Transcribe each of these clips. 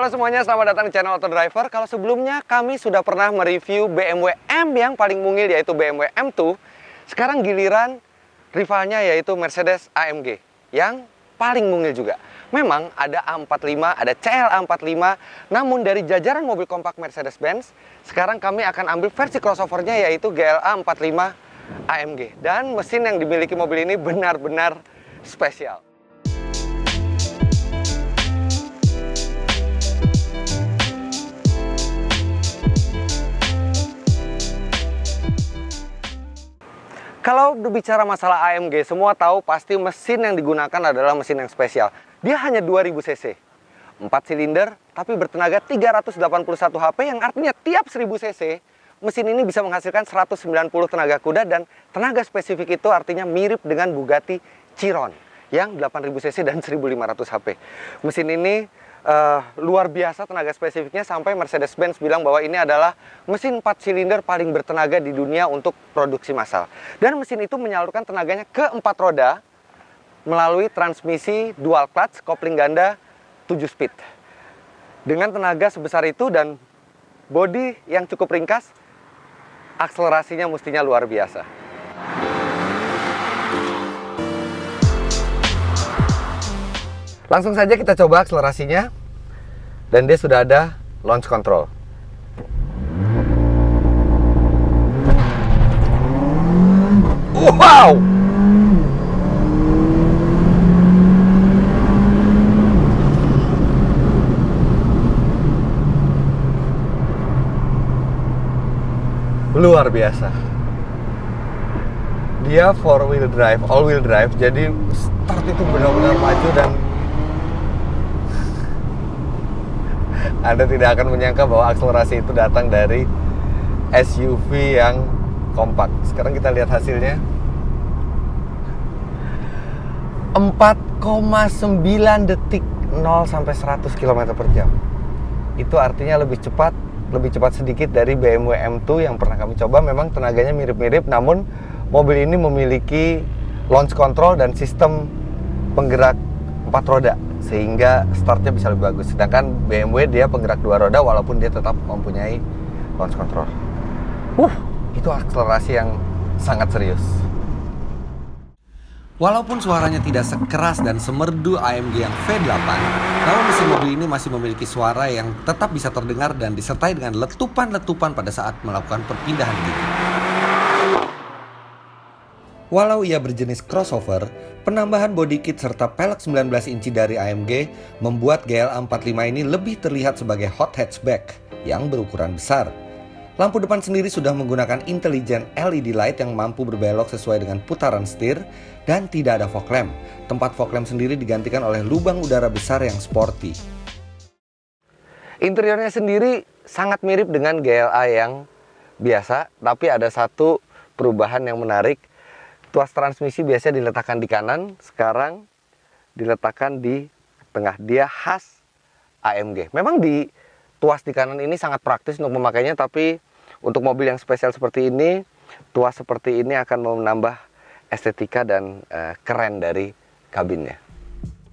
Halo semuanya, selamat datang di channel Auto Driver. Kalau sebelumnya kami sudah pernah mereview BMW M yang paling mungil, yaitu BMW M2. Sekarang giliran rivalnya yaitu Mercedes AMG yang paling mungil juga. Memang ada A45, ada CLA45, namun dari jajaran mobil kompak Mercedes-Benz, sekarang kami akan ambil versi crossovernya yaitu GLA 45 AMG. Dan mesin yang dimiliki mobil ini benar-benar spesial. Kalau berbicara masalah AMG, semua tahu pasti mesin yang digunakan adalah mesin yang spesial. Dia hanya 2000 cc, 4 silinder, tapi bertenaga 381 HP, yang artinya tiap 1000 cc, mesin ini bisa menghasilkan 190 tenaga kuda, dan tenaga spesifik itu artinya mirip dengan Bugatti Chiron, yang 8000 cc dan 1500 HP. Mesin ini luar biasa tenaga spesifiknya, sampai Mercedes-Benz bilang bahwa ini adalah mesin 4 silinder paling bertenaga di dunia untuk produksi massal. Dan mesin itu menyalurkan tenaganya ke 4 roda melalui transmisi dual clutch kopling ganda 7 speed. Dengan tenaga sebesar itu dan bodi yang cukup ringkas, akselerasinya mestinya luar biasa. Langsung saja kita coba akselerasinya, dan dia sudah ada launch control. Wow! Luar biasa. Dia 4-wheel drive, all-wheel drive, jadi start itu benar-benar maju, dan Anda tidak akan menyangka bahwa akselerasi itu datang dari SUV yang kompak. Sekarang kita lihat hasilnya. 4,9 detik 0 sampai 100 km per jam. Itu artinya lebih cepat sedikit dari BMW M2 yang pernah kami coba. Memang tenaganya mirip-mirip, namun mobil ini memiliki launch control dan sistem penggerak 4 roda, sehingga startnya bisa lebih bagus. Sedangkan BMW dia penggerak 2 roda, walaupun dia tetap mempunyai launch control. Itu akselerasi yang sangat serius. Walaupun suaranya tidak sekeras dan semerdu AMG yang V8, namun mesin mobil ini masih memiliki suara yang tetap bisa terdengar dan disertai dengan letupan-letupan pada saat melakukan perpindahan gigi. Walau ia berjenis crossover, penambahan body kit serta pelek 19 inci dari AMG membuat GLA 45 ini lebih terlihat sebagai hot hatchback yang berukuran besar. Lampu depan sendiri sudah menggunakan intelligent LED light yang mampu berbelok sesuai dengan putaran setir, dan tidak ada fog lamp. Tempat fog lamp sendiri digantikan oleh lubang udara besar yang sporty. Interiornya sendiri sangat mirip dengan GLA yang biasa, tapi ada satu perubahan yang menarik. Tuas transmisi biasanya diletakkan di kanan, sekarang diletakkan di tengah. Dia khas AMG. Memang di tuas di kanan ini sangat praktis untuk memakainya, tapi untuk mobil yang spesial seperti ini, tuas seperti ini akan menambah estetika dan keren dari kabinnya.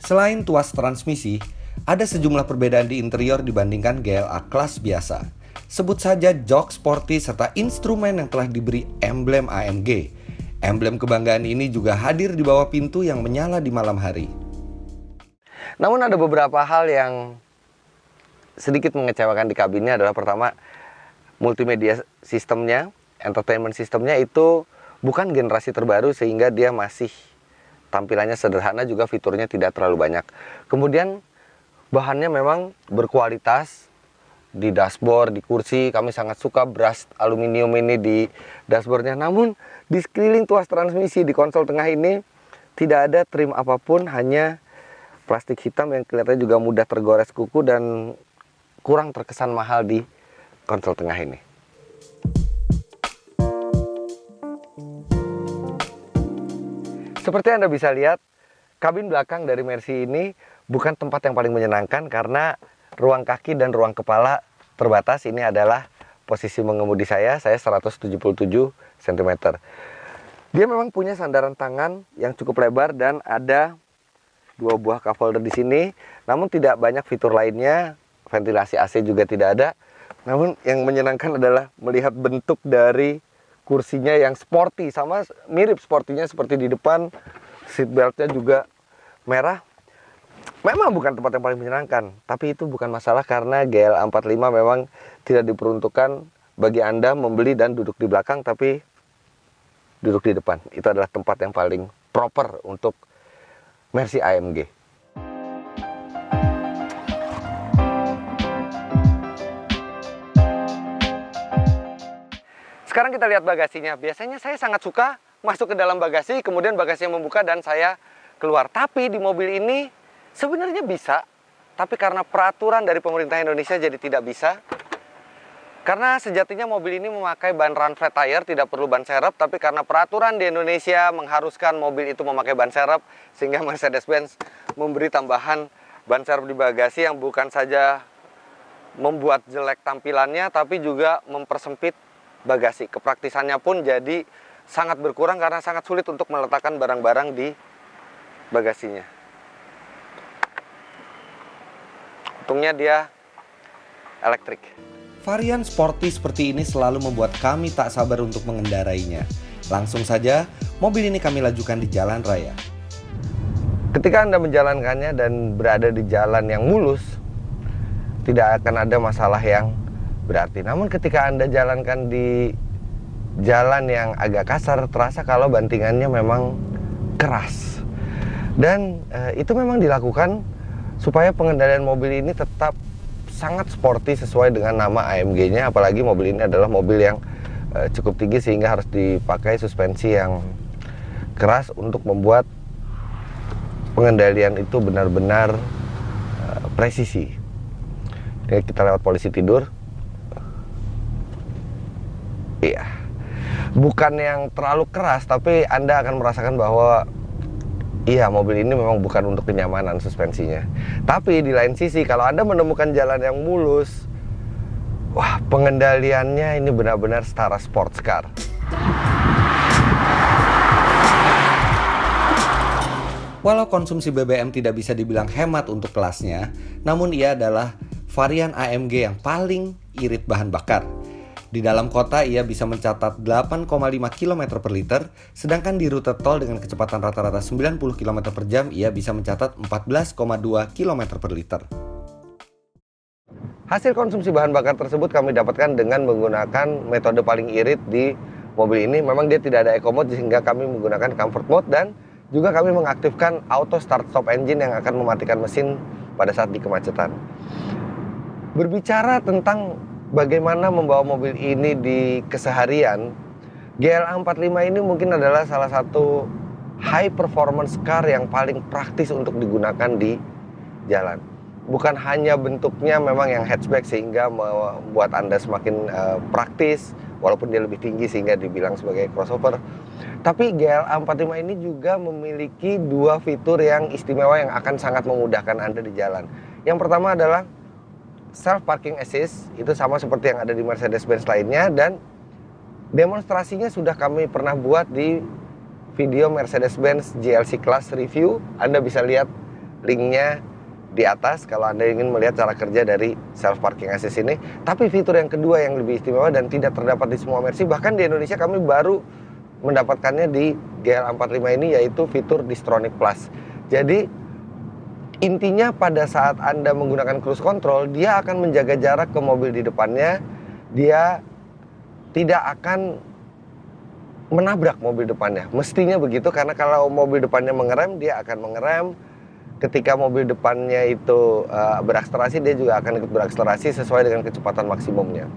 Selain tuas transmisi, ada sejumlah perbedaan di interior dibandingkan GLA kelas biasa. Sebut saja jok sporty serta instrumen yang telah diberi emblem AMG. Emblem kebanggaan ini juga hadir di bawah pintu yang menyala di malam hari. Namun ada beberapa hal yang sedikit mengecewakan di kabinnya. Adalah pertama, multimedia sistemnya, entertainment sistemnya itu bukan generasi terbaru, sehingga dia masih tampilannya sederhana, juga fiturnya tidak terlalu banyak. Kemudian bahannya memang berkualitas. Di dashboard, di kursi, kami sangat suka brush aluminium ini di dashboardnya. Namun di sekeliling tuas transmisi, di konsol tengah ini tidak ada trim apapun, hanya plastik hitam yang kelihatannya juga mudah tergores kuku dan kurang terkesan mahal di konsol tengah ini. Seperti Anda bisa lihat, kabin belakang dari Mercy ini bukan tempat yang paling menyenangkan, karena ruang kaki dan ruang kepala terbatas. Ini adalah posisi mengemudi saya 177 cm. Dia memang punya sandaran tangan yang cukup lebar dan ada 2 buah cup holder di sini. Namun tidak banyak fitur lainnya. ventilasi AC juga tidak ada. Namun yang menyenangkan adalah melihat bentuk dari kursinya yang sporty, sama mirip sportinya seperti di depan. Seatbeltnya juga merah. Memang bukan tempat yang paling menyenangkan, tapi itu bukan masalah karena GL45 memang tidak diperuntukkan bagi Anda membeli dan duduk di belakang, tapi duduk di depan. Itu adalah tempat yang paling proper untuk Mercy AMG. Sekarang kita lihat bagasinya. Biasanya saya sangat suka masuk ke dalam bagasi, kemudian bagasinya membuka dan saya keluar. Tapi di mobil ini sebenarnya bisa, tapi karena peraturan dari pemerintah Indonesia jadi tidak bisa. Karena sejatinya mobil ini memakai ban run flat tire, tidak perlu ban serep, tapi karena peraturan di Indonesia mengharuskan mobil itu memakai ban serep, sehingga Mercedes-Benz memberi tambahan ban serep di bagasi yang bukan saja membuat jelek tampilannya, tapi juga mempersempit bagasi. Kepraktisannya pun jadi sangat berkurang karena sangat sulit untuk meletakkan barang-barang di bagasinya. Untungnya dia elektrik. Varian sporty seperti ini selalu membuat kami tak sabar untuk mengendarainya. Langsung saja, mobil ini kami lajukan di jalan raya. Ketika Anda menjalankannya dan berada di jalan yang mulus, tidak akan ada masalah yang berarti. Namun ketika Anda jalankan di jalan yang agak kasar, terasa kalau bantingannya memang keras. Dan itu memang dilakukan supaya pengendalian mobil ini tetap sangat sporty sesuai dengan nama AMG-nya. Apalagi mobil ini adalah mobil yang cukup tinggi sehingga harus dipakai suspensi yang keras untuk membuat pengendalian itu benar-benar presisi. Ini kita lewat polisi tidur. Iya, bukan yang terlalu keras, tapi Anda akan merasakan bahwa iya, mobil ini memang bukan untuk kenyamanan suspensinya. Tapi di lain sisi, kalau Anda menemukan jalan yang mulus, wah, pengendaliannya ini benar-benar setara sports car. Walau konsumsi BBM tidak bisa dibilang hemat untuk kelasnya, namun ia adalah varian AMG yang paling irit bahan bakar. Di dalam kota ia bisa mencatat 8,5 km per liter, sedangkan di rute tol dengan kecepatan rata-rata 90 km per jam ia bisa mencatat 14,2 km per liter. Hasil konsumsi bahan bakar tersebut kami dapatkan dengan menggunakan metode paling irit di mobil ini. Memang dia tidak ada eco mode sehingga kami menggunakan comfort mode, dan juga kami mengaktifkan auto start stop engine yang akan mematikan mesin pada saat di kemacetan. Berbicara tentang bagaimana membawa mobil ini di keseharian, GL45 ini mungkin adalah salah satu high performance car yang paling praktis untuk digunakan di jalan. Bukan hanya bentuknya memang yang hatchback sehingga membuat Anda semakin praktis, walaupun dia lebih tinggi sehingga dibilang sebagai crossover. Tapi GL45 ini juga memiliki dua fitur yang istimewa yang akan sangat memudahkan Anda di jalan. Yang pertama adalah self parking assist, itu sama seperti yang ada di Mercedes-Benz lainnya, dan demonstrasinya sudah kami pernah buat di video Mercedes-Benz GLC Class review. Anda bisa lihat linknya di atas kalau Anda ingin melihat cara kerja dari self parking assist ini. Tapi fitur yang kedua yang lebih istimewa dan tidak terdapat di semua Mercy, bahkan di Indonesia kami baru mendapatkannya di GL45 ini, yaitu fitur Distronic Plus. Jadi intinya pada saat Anda menggunakan cruise control, dia akan menjaga jarak ke mobil di depannya. Dia tidak akan menabrak mobil depannya. Mestinya begitu, karena kalau mobil depannya mengerem, dia akan mengerem. Ketika mobil depannya itu berakselerasi, dia juga akan ikut berakselerasi sesuai dengan kecepatan maksimumnya.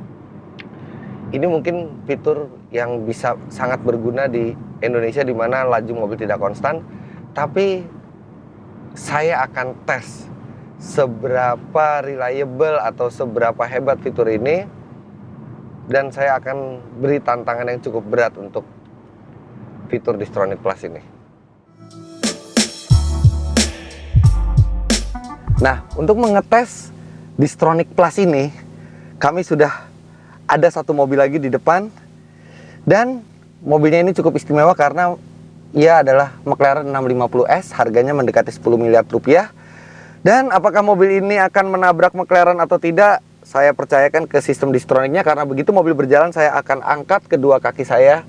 Ini mungkin fitur yang bisa sangat berguna di Indonesia di mana laju mobil tidak konstan. Tapi saya akan tes seberapa reliable atau seberapa hebat fitur ini, dan saya akan beri tantangan yang cukup berat untuk fitur Distronic Plus ini. Nah, untuk mengetes Distronic Plus ini, kami sudah ada satu mobil lagi di depan, dan mobilnya ini cukup istimewa karena ia adalah McLaren 650S, harganya mendekati 10 miliar rupiah. Dan apakah mobil ini akan menabrak McLaren atau tidak? Saya percayakan ke sistem distroniknya, karena begitu mobil berjalan saya akan angkat kedua kaki saya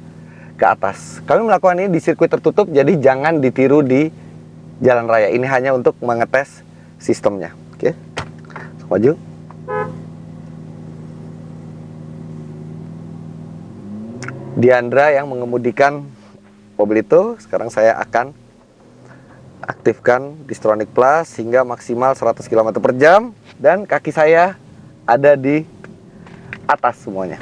ke atas. Kami melakukan ini di sirkuit tertutup, jadi jangan ditiru di jalan raya. Ini hanya untuk mengetes sistemnya. Oke, maju. Diandra yang mengemudikan mobil itu. Sekarang saya akan aktifkan Distronic Plus hingga maksimal 100 km per jam. Dan kaki saya ada di atas semuanya.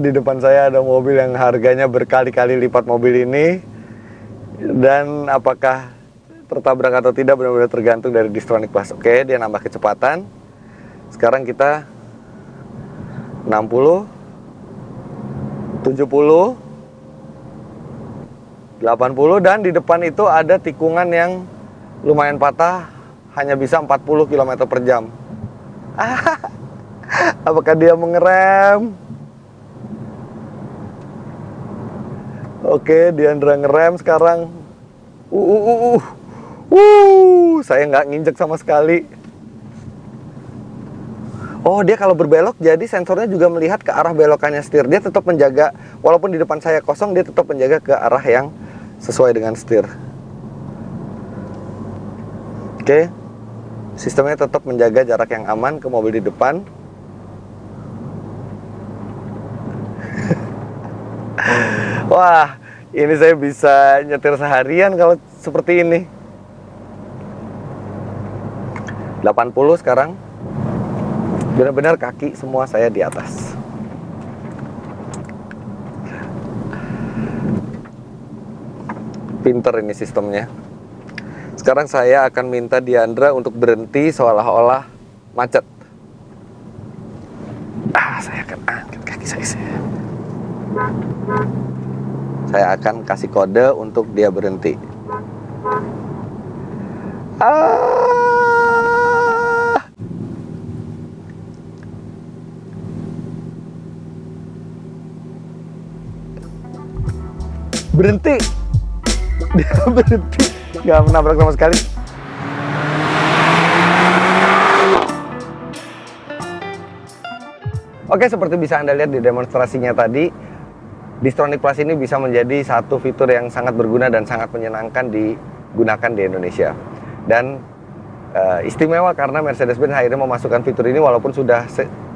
Di depan saya ada mobil yang harganya berkali-kali lipat mobil ini. Dan apakah tertabrak atau tidak benar-benar tergantung dari Distronic Plus. Oke, dia nambah kecepatan. Sekarang kita 60, 70, 80, dan di depan itu ada tikungan yang lumayan patah, hanya bisa 40 km per jam. Apakah dia mengerem? Oke, Diandra ngerem sekarang. Saya nggak nginjek sama sekali. Oh, dia kalau berbelok jadi sensornya juga melihat ke arah belokannya setir. Dia tetap menjaga, walaupun di depan saya kosong, dia tetap menjaga ke arah yang sesuai dengan setir. Oke, sistemnya tetap menjaga jarak yang aman ke mobil di depan. Wah, ini saya bisa nyetir seharian kalau seperti ini. 80 sekarang. Benar-benar kaki semua saya di atas. Pinter ini sistemnya. Sekarang saya akan minta Diandra untuk berhenti seolah-olah macet. Saya akan angkat kaki saya. Saya akan kasih kode untuk dia berhenti. Berhenti. Dia berhenti, nggak menabrak sama sekali. Oke, seperti bisa Anda lihat di demonstrasinya tadi, Distronic Plus ini bisa menjadi satu fitur yang sangat berguna dan sangat menyenangkan digunakan di Indonesia. Dan istimewa karena Mercedes-Benz akhirnya memasukkan fitur ini, walaupun sudah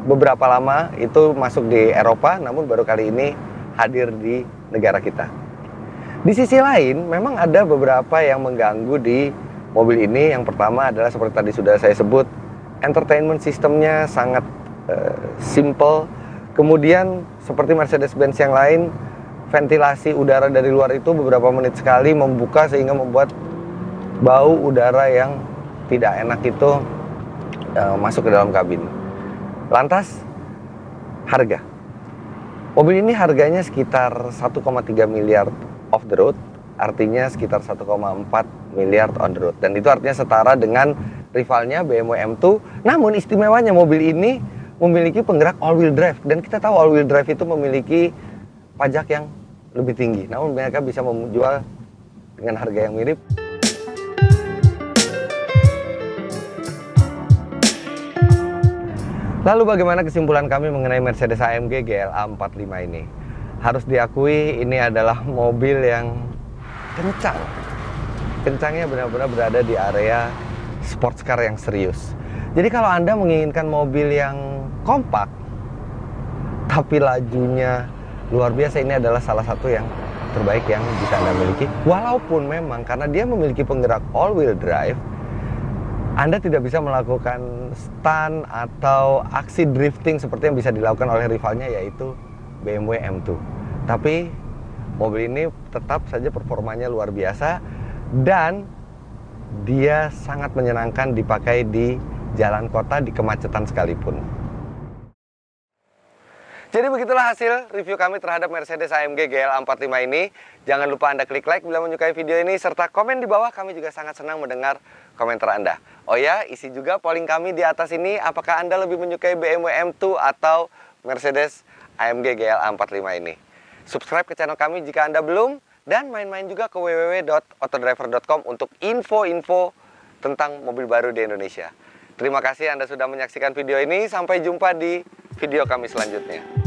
beberapa lama itu masuk di Eropa, namun baru kali ini hadir di negara kita. Di sisi lain, memang ada beberapa yang mengganggu di mobil ini. Yang pertama adalah seperti tadi sudah saya sebut, entertainment sistemnya sangat simple. Kemudian seperti Mercedes-Benz yang lain, ventilasi udara dari luar itu beberapa menit sekali membuka sehingga membuat bau udara yang tidak enak itu masuk ke dalam kabin. Lantas, harga. Mobil ini harganya sekitar 1,3 miliar off the road, artinya sekitar 1,4 miliar on the road. Dan itu artinya setara dengan rivalnya BMW M2. Namun istimewanya mobil ini memiliki penggerak all-wheel drive. Dan kita tahu all-wheel drive itu memiliki pajak yang lebih tinggi. Namun mereka bisa menjual dengan harga yang mirip. Lalu bagaimana kesimpulan kami mengenai Mercedes AMG GLA 45 ini? Harus diakui ini adalah mobil yang kencang. Kencangnya benar-benar berada di area sports car yang serius. Jadi kalau Anda menginginkan mobil yang kompak, tapi lajunya luar biasa, ini adalah salah satu yang terbaik yang bisa Anda miliki. Walaupun memang karena dia memiliki penggerak all-wheel drive, Anda tidak bisa melakukan stunt atau aksi drifting seperti yang bisa dilakukan oleh rivalnya, yaitu BMW M2. Tapi mobil ini tetap saja performanya luar biasa dan dia sangat menyenangkan dipakai di jalan kota, di kemacetan sekalipun. Jadi begitulah hasil review kami terhadap Mercedes AMG GL45 ini. Jangan lupa Anda klik like bila menyukai video ini, serta komen di bawah. Kami juga sangat senang mendengar komentar Anda. Oh ya, isi juga polling kami di atas ini. Apakah Anda lebih menyukai BMW M2 atau Mercedes AMG GL45 ini? Subscribe ke channel kami jika Anda belum. Dan main-main juga ke www.autodriver.com untuk info-info tentang mobil baru di Indonesia. Terima kasih Anda sudah menyaksikan video ini. Sampai jumpa di video kami selanjutnya.